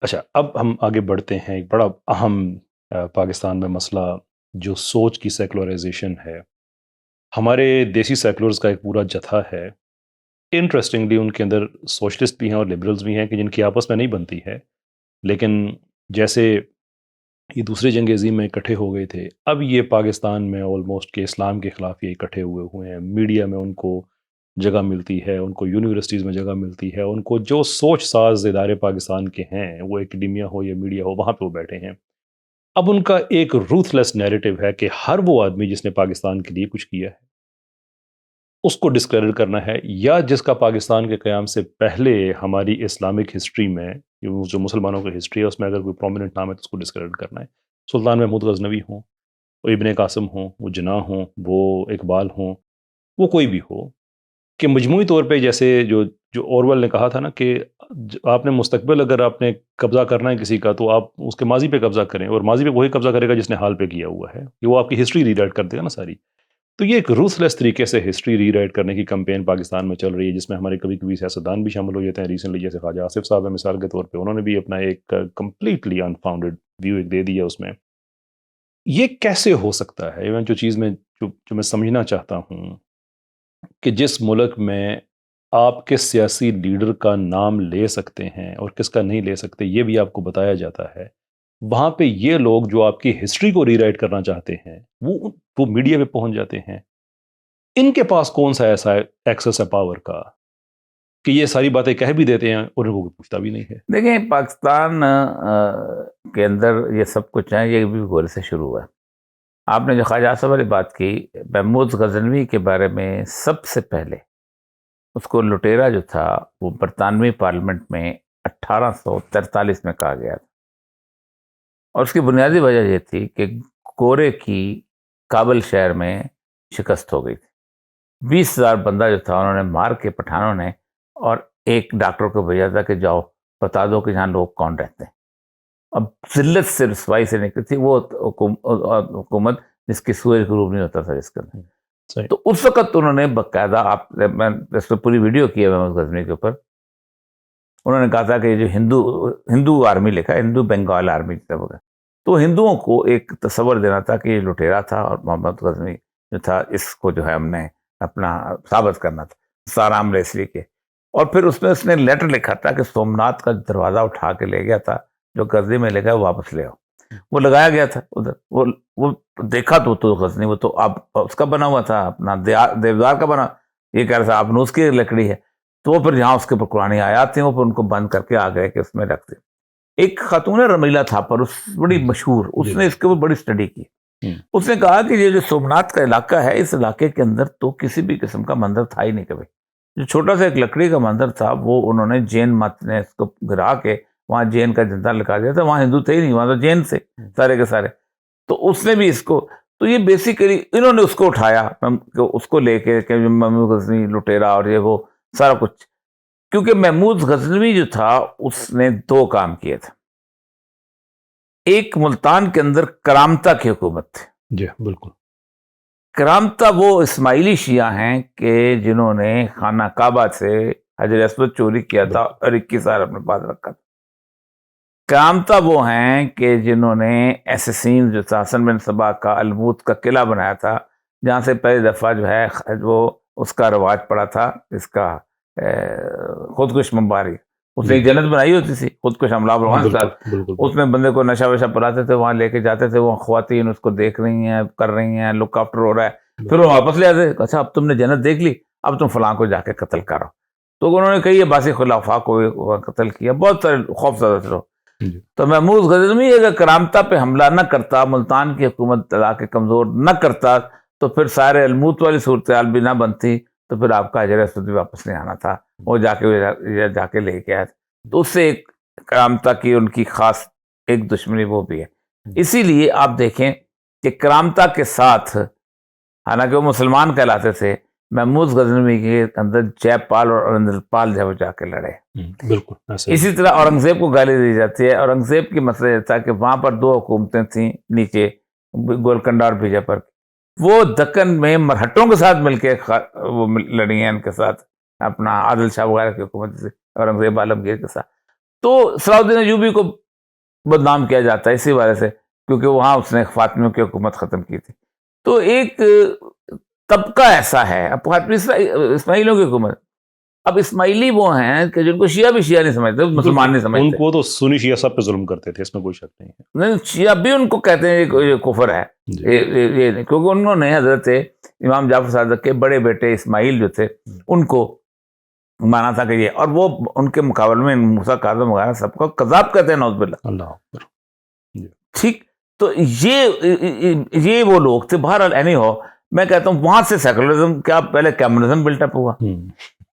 اچھا، اب ہم آگے بڑھتے ہیں۔ ایک بڑا اہم پاکستان میں مسئلہ جو سوچ کی سیکولرائزیشن ہے۔ ہمارے دیسی سیکولرز کا ایک پورا جتھا ہے، انٹرسٹنگلی ان کے اندر سوشلسٹ بھی ہیں اور لبرلز بھی ہیں کہ جن کی آپس میں نہیں بنتی ہے، لیکن جیسے یہ دوسری جنگ عظیم میں اکٹھے ہو گئے تھے، اب یہ پاکستان میں آلموسٹ کہ اسلام کے خلاف یہ اکٹھے ہوئے ہیں۔ میڈیا میں ان کو جگہ ملتی ہے، ان کو یونیورسٹیز میں جگہ ملتی ہے، ان کو جو سوچ ساز ادارے پاکستان کے ہیں، وہ اکیڈیمیا ہو یا میڈیا ہو، وہاں پہ وہ بیٹھے ہیں۔ اب ان کا ایک روتھ لیس نیریٹو ہے کہ ہر وہ آدمی جس نے پاکستان کے لیے کچھ کیا ہے اس کو ڈسکریڈٹ کرنا ہے، یا جس کا پاکستان کے قیام سے پہلے ہماری اسلامک ہسٹری میں جو مسلمانوں کی ہسٹری ہے اس میں اگر کوئی پرومیننٹ نام ہے تو اس کو ڈسکریڈٹ کرنا ہے۔ سلطان محمود غزنوی ہوں، وہ ابن قاسم ہوں، وہ جناح ہوں، وہ اقبال ہوں، وہ کوئی بھی ہو، کہ مجموعی طور پہ جیسے جو اورول نے کہا تھا نا کہ آپ نے مستقبل اگر آپ نے قبضہ کرنا ہے کسی کا تو آپ اس کے ماضی پہ قبضہ کریں، اور ماضی پہ وہی قبضہ کرے گا جس نے حال پہ کیا ہوا ہے، کہ وہ آپ کی ہسٹری ری رائٹ کر دے گا نا ساری۔ تو یہ ایک روتھ لیس طریقے سے ہسٹری ری رائٹ کرنے کی کمپین پاکستان میں چل رہی ہے، جس میں ہمارے کبھی کبھی سیاستدان بھی شامل ہو جاتے ہیں۔ ریسنٹلی جیسے خواجہ آصف صاحب ہیں مثال کے طور پہ، انہوں نے بھی اپنا ایک کمپلیٹلی انفاؤنڈیڈ ویو ایک دے دیا اس میں۔ یہ کیسے ہو سکتا ہے؟ ایون جو چیز میں جو میں سمجھنا چاہتا ہوں کہ جس ملک میں آپ کے سیاسی لیڈر کا نام لے سکتے ہیں اور کس کا نہیں لے سکتے یہ بھی آپ کو بتایا جاتا ہے، وہاں پہ یہ لوگ جو آپ کی ہسٹری کو ری رائٹ کرنا چاہتے ہیں وہ میڈیا پہ پہنچ جاتے ہیں۔ ان کے پاس کون سا ایسا ایکسس ہے پاور کا کہ یہ ساری باتیں کہہ بھی دیتے ہیں اور ان کو کوئی پوچھتا بھی نہیں ہے؟ دیکھیں، پاکستان کے اندر یہ سب کچھ ہے، یہ بھی غور سے شروع ہوا ہے۔ آپ نے جو خواجہ آصف والی بات کی، محمود غزنوی کے بارے میں سب سے پہلے اس کو لٹیرا جو تھا وہ برطانوی پارلیمنٹ میں 1843 میں کہا گیا تھا، اور اس کی بنیادی وجہ یہ تھی کہ گورے کی کابل شہر میں شکست ہو گئی تھی۔ 20,000 بندہ جو تھا انہوں نے مار کے پٹھانوں نے، اور ایک ڈاکٹر کو بھیجا تھا کہ جاؤ بتا دو کہ یہاں لوگ کون رہتے ہیں۔ اب ذلت سے رسوائی سے نکلی تھی وہ حکومت جس کی سورج غروب نہیں ہوتا تھا جس کا۔ صحیح۔ تو اس وقت انہوں نے باقاعدہ، میں اس پہ پوری ویڈیو کی ہے محمود غزنوی کے اوپر، انہوں نے کہا تھا کہ جو ہندو آرمی لکھا ہے، ہندو بنگال آرمی تو ہندوؤں کو ایک تصور دینا تھا کہ یہ لٹیرا تھا، اور محمد غزنوی جو تھا اس کو جو ہے ہم نے اپنا ثابت کرنا تھا سارام ریسلی کے۔ اور پھر اس نے لیٹر لکھا تھا کہ سومناتھ کا دروازہ اٹھا کے لے گیا تھا، جو غزنی میں لے گیا واپس لے آؤ۔ وہ لگایا گیا تھا ادھر، وہ دیکھا تو غزنی وہ تو اب اس کا بنا ہوا تھا، اپنا دیودار کا بنا، یہ کہہ رہا تھا آبنوس کی لکڑی ہے۔ تو وہ پھر جہاں اس کے اوپر قرآن آیات تھیں وہ پھر ان کو بند کر کے آ گئے کہ اس میں رکھ دیں۔ ایک خاتون رمیلہ تھاپر، اس بڑی مشہور، اس نے اس کے اوپر بڑی اسٹڈی کی۔ اس نے کہا کہ یہ جو سومناتھ کا علاقہ ہے، اس علاقے کے اندر تو کسی بھی قسم کا مندر تھا ہی نہیں کبھی۔ جو چھوٹا سا ایک لکڑی کا مندر تھا وہ انہوں نے جین مت نے اس کو گرا کے وہاں جین کا جھنڈا لگا دیا تھا، وہاں ہندو تھے ہی نہیں، وہاں تو جین سے سارے کے سارے۔ تو اس نے بھی اس کو، تو یہ بیسیکلی انہوں نے اس کو اٹھایا، اس کو لے کے کہ محمود غزنوی لٹیرا اور یہ وہ سارا کچھ، کیونکہ محمود غزنوی جو تھا اس نے 2 کام کیے تھے۔ ایک ملتان کے اندر کرامتا کی حکومت تھی۔ جی بالکل۔ کرامتا وہ اسماعیلی شیعہ ہیں کہ جنہوں نے خانہ کعبہ سے حجر اسود چوری کیا تھا اور 21 سال اپنے پاس رکھا تھا۔ کرامتا وہ ہیں کہ جنہوں نے ایسیسین جو تھا حسن بن صبا کا الموت کا قلعہ بنایا تھا، جہاں سے پہلی دفعہ جو ہے وہ اس کا رواج پڑا تھا، اس کا خودکش بمباری۔ اس نے ایک جنت بنائی ہوتی تھی، خودکش حملہ افغان ساتھ، اس میں بندے کو نشہ وشہ پلاتے تھے، وہاں لے کے جاتے تھے، وہاں خواتین اس کو دیکھ رہی ہیں، کر رہی ہیں، لک آفٹر ہو رہا ہے، پھر وہ واپس لے آتے، اچھا اب تم نے جنت دیکھ لی، اب تم فلاں کو جا کے قتل کرو۔ تو انہوں نے کئی عباسی خلافہ کو قتل کیا، بہت سارے خوف زدہ تھے۔ تو محمود غزنوی اگر کرامتا پہ حملہ نہ کرتا، ملتان کی حکومت چلا کے کمزور نہ کرتا، تو پھر سارے الموت والی صورتحال بھی نہ بنتی، تو پھر آپ کا حجر اسود بھی واپس نہیں آنا تھا، وہ جا کے لے کے آیا تھا۔ تو اس سے ایک کرامتا کی ان کی خاص ایک دشمنی وہ بھی ہے۔ اسی لیے آپ دیکھیں کہ کرامتا کے ساتھ، حالانکہ وہ مسلمان کہلاتے تھے، محمود غزنوی کے اندر جے پال اور اریندر پال جو جا کے لڑے۔ بالکل اسی طرح اورنگزیب کو گالی دی جاتی ہے۔ اورنگزیب کی مسئلہ یہ تھا کہ وہاں پر 2 حکومتیں تھیں نیچے، گولکنڈہ اور بیجاپور، وہ دکن میں مرہٹوں کے ساتھ مل کے وہ لڑی ہیں، ان کے ساتھ اپنا عادل شاہ وغیرہ کی حکومت سے، اورنگزیب عالمگیر کے ساتھ۔ تو صلاح الدین ایوبی کو بدنام کیا جاتا ہے اسی وجہ سے، کیونکہ وہاں اس نے فاطمیوں کی حکومت ختم کی تھی. تو ایک طبقہ ایسا ہے، اب اسماعیلیوں کی حکومت، اب اسماعیلی وہ ہیں کہ جن کو شیعہ بھی شیعہ نہیں سمجھتے، مسلمان نہیں ان سمجھتے. کو تو سنی شیعہ سب پہ ظلم کرتے تھے، اس میں کوئی شک نہیں ہے. نہیں، شیعہ بھی ان کو کہتے ہیں یہ کفر ہے، جی. یہ نہیں، کیونکہ انہوں نے حضرت امام جعفر صادق کے بڑے بیٹے اسماعیل جو تھے ان کو مانا تھا کہ یہ، اور وہ ان کے مقابلے میں موسیٰ کاظم وغیرہ سب کو کذاب کہتے ہیں، نعوذ باللہ. اللہ اکبر. ٹھیک، تو یہ وہ لوگ تھے. بہرحال اینی ہو، میں کہتا ہوں وہاں سے سیکولرزم کیا پہلے کمیونزم بلٹ اپ ہوا.